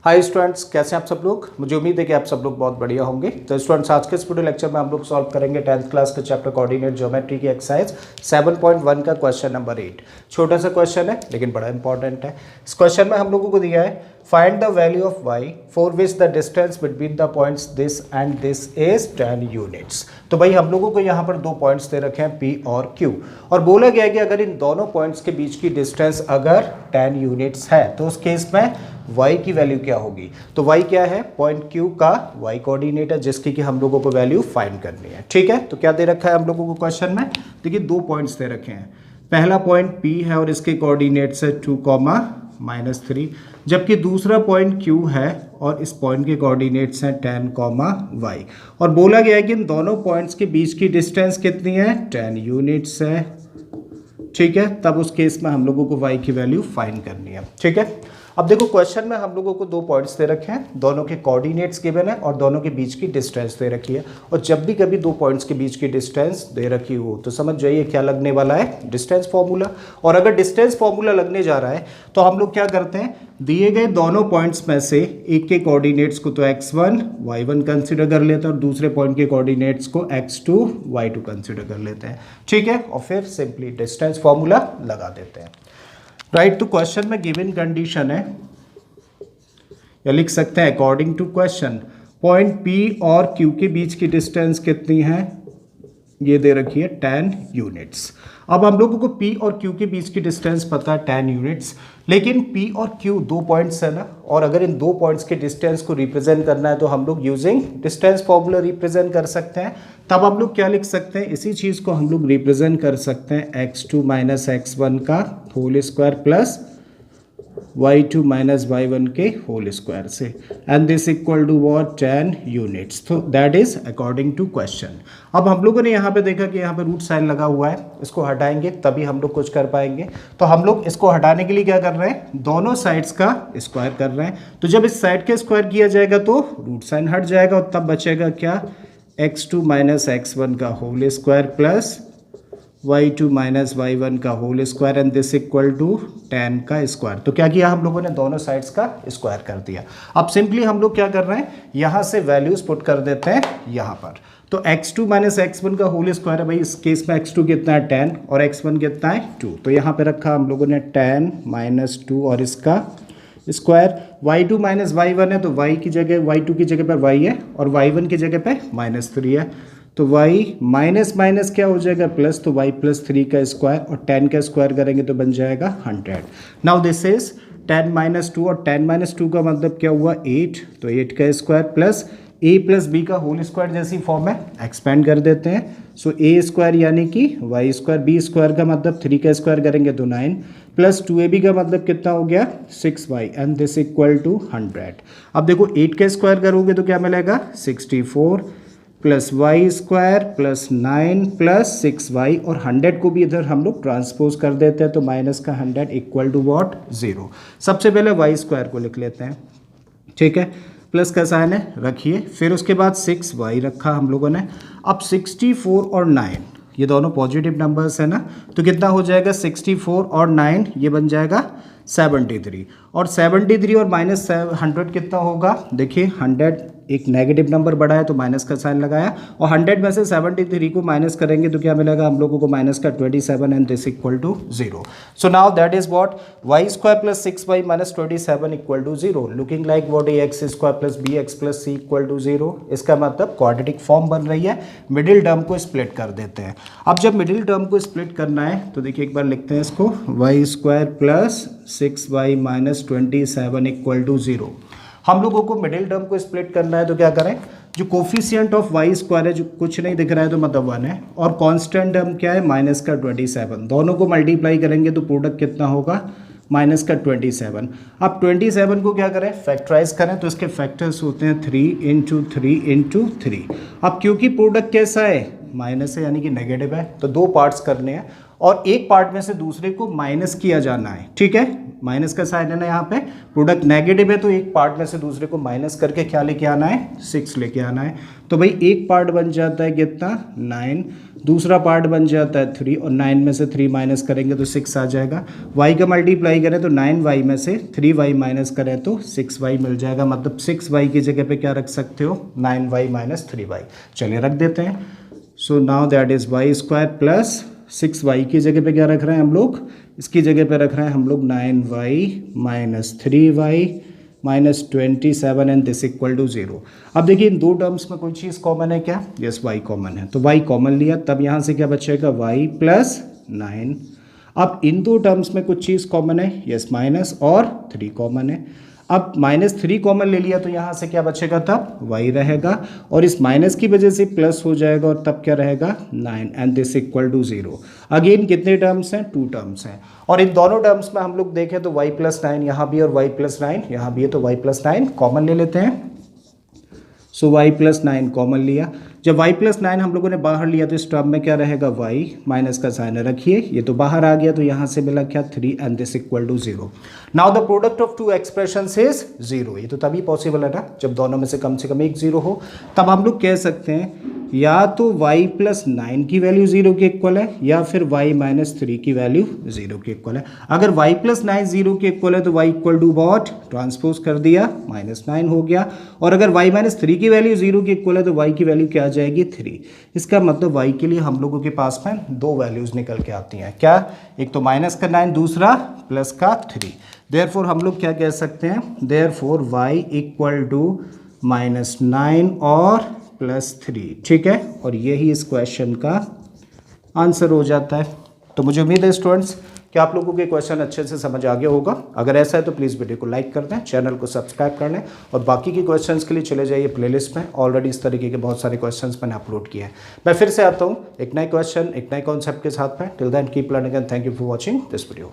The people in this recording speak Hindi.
हाय स्टूडेंट्स, कैसे हैं आप सब लोग। मुझे उम्मीद है कि आप सब लोग बहुत बढ़िया होंगे। तो स्टूडेंट्स, आज के इस वीडियो लेक्चर में हम लोग सॉल्व करेंगे 10th क्लास का चैप्टर कोऑर्डिनेट ज्योमेट्री की एक्सरसाइज 7.1 का क्वेश्चन नंबर 8। छोटा सा क्वेश्चन है लेकिन बड़ा इंपॉर्टेंट है। इस क्वेश्चन में हम लोगों को दिया है find the value of y for which the distance between the points this and this is 10 units. तो भाई हम लोगों को यहाँ पर दो पॉइंट्स दे रखे हैं P और Q, और बोला गया है कि अगर इन दोनों पॉइंट्स के बीच की डिस्टेंस अगर 10 यूनिट्स है तो उस केस में y की वैल्यू क्या होगी। तो y क्या है, पॉइंट Q का y कोऑर्डिनेट है जिसकी कि हम लोगों को वैल्यू फाइंड करनी है। ठीक है, तो क्या दे रखा है हम लोगों को क्वेश्चन में। देखिए दो पॉइंट्स दे रखे हैं। पहला पॉइंट P है और इसके कोऑर्डिनेट्स है 2, -3, जबकि दूसरा पॉइंट Q है और इस पॉइंट के कोऑर्डिनेट्स हैं 10, y, और बोला गया है कि इन दोनों पॉइंट्स के बीच की डिस्टेंस कितनी है, 10 यूनिट्स है। ठीक है, तब उस केस में हम लोगों को y की वैल्यू फाइंड करनी है। ठीक है, अब देखो क्वेश्चन में हम लोगों को दो पॉइंट्स दे रखे हैं, दोनों के कोऑर्डिनेट्स गिवन है और दोनों के बीच की डिस्टेंस दे रखी है। और जब भी कभी दो पॉइंट्स के बीच की डिस्टेंस दे रखी हो तो समझ जाइए क्या लगने वाला है, डिस्टेंस फॉर्मूला। और अगर डिस्टेंस फॉर्मूला लगने जा रहा है तो हम लोग क्या करते हैं, दिए गए दोनों पॉइंट्स में से एक के कोऑर्डिनेट्स को तो x1, y1 कंसिडर कर लेते हैं और दूसरे पॉइंट के कोऑर्डिनेट्स को x2, y2 कंसिडर कर लेते हैं। ठीक है, और फिर सिंपली डिस्टेंस फॉर्मूला लगा देते हैं। राइट, तो क्वेश्चन में गिवन कंडीशन है, या लिख सकते हैं according to question point P और Q के बीच की डिस्टेंस कितनी है, ये दे रखी है 10 यूनिट्स। अब हम लोगों को P और Q के बीच की डिस्टेंस पता है 10 यूनिट्स, लेकिन P और Q दो पॉइंट्स है ना, और अगर इन दो पॉइंट्स के डिस्टेंस को रिप्रेजेंट करना है तो हम लोग यूजिंग डिस्टेंस फॉर्मूला रिप्रेजेंट कर सकते हैं। तब हम लोग क्या लिख सकते हैं, इसी चीज़ को हम लोग रिप्रेजेंट कर सकते हैं x2 - x1 का whole square plus y2 - y1 के होल स्क्वायर से, and this equal to what, 10 units. तो that is according to question. अब हम लोगों ने यहाँ पे देखा कि यहाँ पे रूट साइन लगा हुआ है, इसको हटाएंगे तभी हम लोग कुछ कर पाएंगे। तो हम लोग इसको हटाने के लिए क्या कर रहे हैं, दोनों साइड्स का स्क्वायर कर रहे हैं। तो जब इस साइड के स्क्वायर किया जाएगा तो रूट साइन हट जाएगा और तब बचेगा क्या, x2 - x1 का whole square plus y2 - y1 का whole square, and this equal to 10 का स्क्वायर। तो क्या किया हम लोगों ने, दोनों साइड्स का स्क्वायर कर दिया। अब सिंपली हम लोग क्या कर रहे हैं, यहाँ से वैल्यूज पुट कर देते हैं यहाँ पर। तो x2 - x1 का होल स्क्वायर है भाई, इस केस में x2 कितना है 10 और x1 कितना है 2। तो यहाँ पे रखा हम लोगों ने 10 - 2 और इसका स्क्वायर। y2 - y1 है तो y की जगह, y2 की जगह पे y है और y1 की जगह पे -3 है। तो y माइनस माइनस क्या हो जाएगा, प्लस, तो y +3 का स्क्वायर और 10 का स्क्वायर करेंगे तो बन जाएगा 100। नाउ दिस इज 10 - 2 और 10 - 2 का मतलब क्या हुआ, 8। तो 8 का स्क्वायर प्लस a + b का होल स्क्वायर जैसी फॉर्म है, एक्सपेंड कर देते हैं। सो a स्क्वायर यानी कि y स्क्वायर, b स्क्वायर का मतलब 3 का स्क्वायर करेंगे तो 9, प्लस 2ab का मतलब कितना हो गया 6y, and this equal to 100। अब देखो 8 का स्क्वायर करोगे तो क्या मिलेगा 64 plus Y square plus 9 plus 6y, और 100 को भी इधर हम लोग ट्रांसपोज कर देते हैं तो माइनस का 100 इक्वल टू व्हाट, 0। सबसे पहले वाई स्क्वायर को लिख लेते हैं। ठीक है, प्लस का साइन है रखिए, फिर उसके बाद 6y रखा हम लोगों ने। अब 64 और 9 ये दोनों पॉजिटिव नंबर्स है ना, तो कितना हो जाएगा 64 और 9 ये बन जाएगा 73, और 73 और -100 कितना होगा, देखिए 100 एक नेगेटिव नंबर बढ़ा है तो माइनस का साइन लगाया, और 100 में से 73 को माइनस करेंगे तो क्या मिलेगा हम लोगों को, माइनस का 27, and this equal to 0। So now that is what, y square plus 6y - 27 equal to 0, looking like what, ax square plus bx plus c equal to 0। इसका मतलब क्वाड्रेटिक फॉर्म बन रही है। मिडिल टर्म को स्प्लिट कर देते हैं। अब जब मिडिल टर्म को स्प्लिट करना है तो देखिए एक बार लिखते हैं इसको, y square plus 6y - 27 equal to 0। हम लोगों को मिडिल टर्म को स्प्लिट करना है तो क्या करें, जो कोफिशिएंट ऑफ y स्क्वायर है जो कुछ नहीं दिख रहा है तो मतलब 1 है, और कांस्टेंट टर्म क्या है माइनस का 27, दोनों को मल्टीप्लाई करेंगे तो प्रोडक्ट कितना होगा, माइनस का 27। अब 27 को क्या करें, फैक्टराइज करें तो इसके फैक्टर्स होते हैं 3 × 3 × 3। अब क्योंकि प्रोडक्ट कैसा है, माइनस है यानी कि नेगेटिव है, तो दो पार्ट्स करने हैं और एक पार्ट में से दूसरे को माइनस किया जाना है। ठीक है, माइनस का साइन है ना यहाँ पे, प्रोडक्ट नेगेटिव है तो एक पार्ट में से दूसरे को माइनस करके क्या लेके आना है, 6 लेके आना है। तो भाई एक पार्ट बन जाता है कितना, 9, दूसरा पार्ट बन जाता है 3 और 9 में से 3 माइनस करेंगे तो 6 आ जाएगा। y का मल्टीप्लाई करें तो 9y में से 3y माइनस करें तो 6y मिल जाएगा, मतलब 6y की जगह पे क्या रख सकते हो, 9y माइनस 3y। चलिए रख देते हैं। सो now that is y square plus 6y की जगह पे क्या रख रहे हैं हम लोग, इसकी जगह पे रख रहे हैं हम लोग 9y minus 3y minus 27 and this equal to 0। अब देखिए इन दो टर्म्स में कोई चीज़ कॉमन है क्या, यस y कॉमन है, तो y कॉमन लिया, तब यहाँ से क्या बचेगा, y प्लस 9। अब इन दो टर्म्स में कुछ चीज़ कॉमन है, यस माइनस और 3 कॉमन है। अब -3 कॉमन ले लिया तो यहाँ से क्या बचेगा, तब y रहेगा और इस माइनस की वजह से प्लस हो जाएगा और तब क्या रहेगा, 9 and this equal to 0। Again कितने टर्म्स हैं, 2 टर्म्स हैं, और इन दोनों टर्म्स में हम लोग देखें तो y प्लस 9 यहाँ भी और y प्लस 9 यहाँ भी है, तो y प्लस 9 कॉमन ले लेते हैं। सो y प्लस 9 कॉमन लिया, जब y प्लस 9 हम लोगों ने बाहर लिया तो इस टर्म में क्या रहेगा, y माइनस का साइन रखिए, ये तो बाहर आ गया तो यहाँ से मिला क्या, 3 and this equal to 0। Now the product of two expressions is 0। ये तो तभी पॉसिबल है ना जब दोनों में से कम एक 0 हो। तब हम लोग कह सकते हैं या तो y प्लस 9 की वैल्यू 0 के इक्वल है या फिर y माइनस 3 की वैल्यू 0 के इक्वल है। अगर y प्लस 9 0 के इक्वल है तो y equal to what, transpose कर दिया, -9 हो गया, और अगर y माइनस 3 की वैल्यू 0 के इक्वल है तो y की वैल्यू क्या आ जाएगी, 3। इसका मतलब y के लिए हम लोगों के पास में 2 वैल्यूज़ निकल के आती हैं, क्या, एक तो माइनस का 9, दूसरा प्लस का 3। देयरफॉर हम लोग क्या कह सकते हैं, देयरफॉर y इक्वल टू -9 और +3, ठीक है, और यही इस क्वेश्चन का आंसर हो जाता है। तो मुझे उम्मीद है स्टूडेंट्स कि आप लोगों के क्वेश्चन अच्छे से समझ आ गया होगा। अगर ऐसा है तो प्लीज़ वीडियो को लाइक कर दें, चैनल को सब्सक्राइब कर लें, और बाकी के क्वेश्चंस के लिए चले जाइए प्लेलिस्ट में, ऑलरेडी इस तरीके के बहुत सारे क्वेश्चंस मैंने अपलोड किए हैं। मैं फिर से आता हूँ एक नए क्वेश्चन, एक नए कॉन्सेप्ट के साथ में। Till then keep learning and thank you for watching this video.